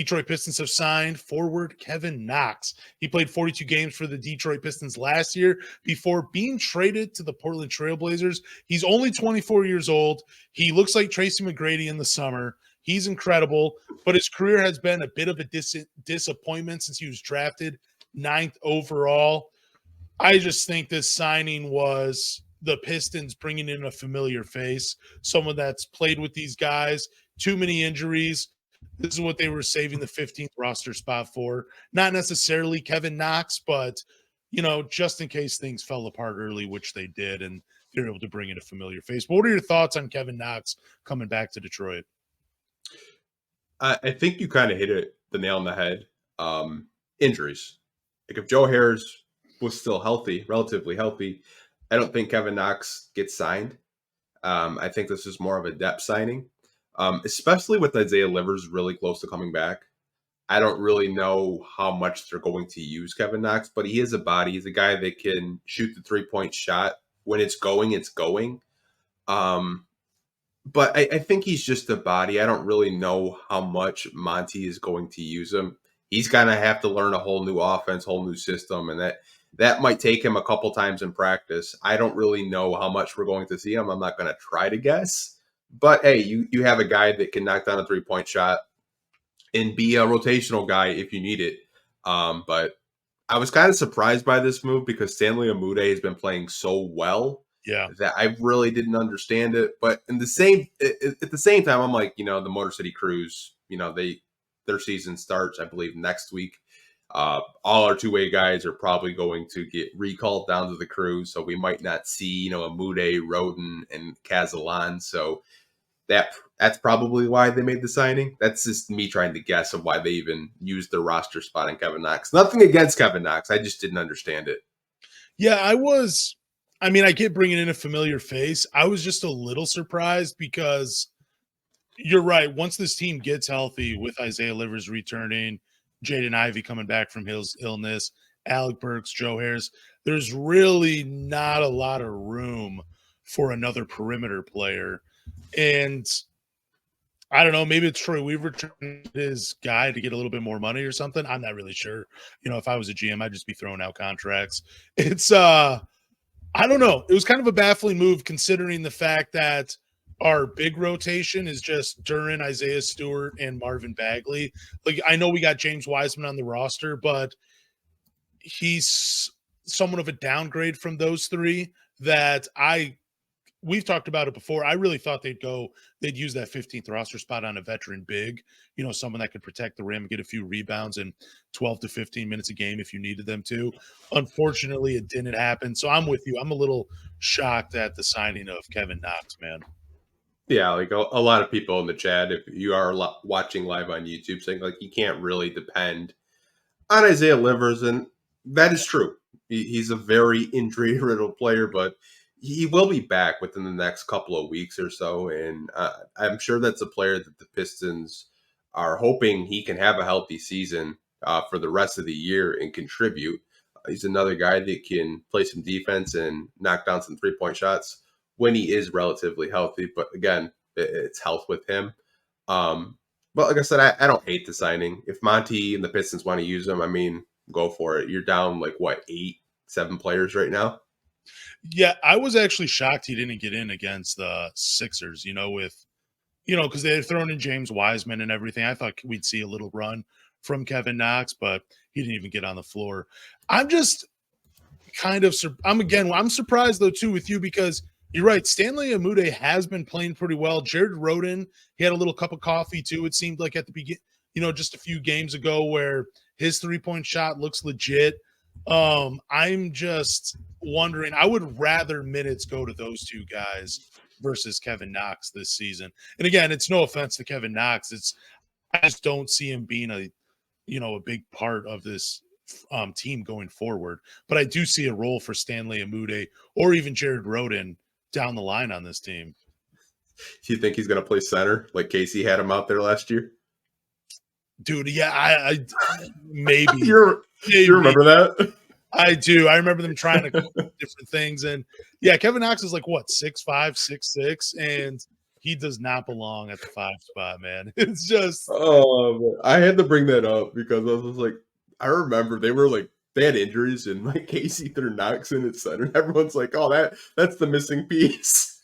Detroit Pistons have signed forward Kevin Knox. He played 42 games for the Detroit Pistons last year before being traded to the Portland Trail Blazers. He's only 24 years old. He looks like Tracy McGrady in the summer. He's incredible, but his career has been a bit of a disappointment since he was drafted 9th overall. I just think this signing was the Pistons bringing in a familiar face, someone that's played with these guys, too many injuries. This is what they were saving the 15th roster spot for. Not necessarily Kevin Knox, but, just in case things fell apart early, which they did, and they're able to bring in a familiar face. But what are your thoughts on Kevin Knox coming back to Detroit? I think you kind of hit the nail on the head. Injuries. Like if Joe Harris was still healthy, relatively healthy, I don't think Kevin Knox gets signed. I think this is more of a depth signing. Especially with Isaiah Livers really close to coming back. I don't really know how much they're going to use Kevin Knox, but he is a body. He's a guy that can shoot the 3-point shot. When it's going, it's going. But I think he's just a body. I don't really know how much Monty is going to use him. He's going to have to learn a whole new offense, whole new system, and that might take him a couple times in practice. I don't really know how much we're going to see him. I'm not going to try to guess. But, hey, you have a guy that can knock down a 3-point shot and be a rotational guy if you need it. But I was kind of surprised by this move because Stanley Amude has been playing so well that I really didn't understand it. But at the same time, I'm like, the Motor City Cruise, their season starts, I believe, next week. All our two-way guys are probably going to get recalled down to the Cruise, so we might not see, Amude, Roden, and Cazalan. So that's probably why they made the signing. That's just me trying to guess of why they even used the roster spot on Kevin Knox. Nothing against Kevin Knox. I just didn't understand it. Yeah, I get bringing in a familiar face. I was just a little surprised because you're right. Once this team gets healthy with Isaiah Livers returning, Jaden Ivey coming back from his illness, Alec Burks, Joe Harris, there's really not a lot of room for another perimeter player. And I don't know, maybe it's Troy Weaver trying his guy to get a little bit more money or something. I'm not really sure. If I was a GM, I'd just be throwing out contracts. It's I don't know. It was kind of a baffling move considering the fact that our big rotation is just Duren, Isaiah Stewart, and Marvin Bagley. Like, I know we got James Wiseman on the roster, but he's somewhat of a downgrade from those three that we've talked about it before. I really thought they'd use that 15th roster spot on a veteran big, someone that could protect the rim, get a few rebounds in 12 to 15 minutes a game if you needed them to. Unfortunately, it didn't happen. So I'm with you. I'm a little shocked at the signing of Kevin Knox, man. Yeah, like a lot of people in the chat, if you are watching live on YouTube, saying like you can't really depend on Isaiah Livers, and that is true. He's a very injury-riddled player, but he will be back within the next couple of weeks or so, and I'm sure that's a player that the Pistons are hoping he can have a healthy season for the rest of the year and contribute. He's another guy that can play some defense and knock down some 3-point shots when he is relatively healthy. But again, it's health with him. But like I said, I don't hate the signing. If Monty and the Pistons want to use him, go for it. You're down 8-7 players right now. Yeah, I was actually shocked he didn't get in against the Sixers, because they had thrown in James Wiseman and everything. I thought we'd see a little run from Kevin Knox, but he didn't even get on the floor. I'm just I'm surprised, though, too, with you because you're right. Stanley Amude has been playing pretty well. Jared Roden, he had a little cup of coffee, too, it seemed like at the beginning, just a few games ago where his 3-point shot looks legit. I'm just wondering, I would rather minutes go to those two guys versus Kevin Knox this season. And again, it's no offense to Kevin Knox. I just don't see him being a big part of this team going forward. But I do see a role for Stanley Amude or even Jared Roden down the line on this team. Do you think he's going to play center like Casey had him out there last year? Dude, yeah, I maybe. You remember that? I do. I remember them trying to different things. And, yeah, Kevin Knox is 6'5", 6'6", and he does not belong at the 5 spot, man. It's just Oh, I had to bring that up because I was just like, I remember they had injuries and like Casey threw Knox in at center. And everyone's like, oh, that's the missing piece.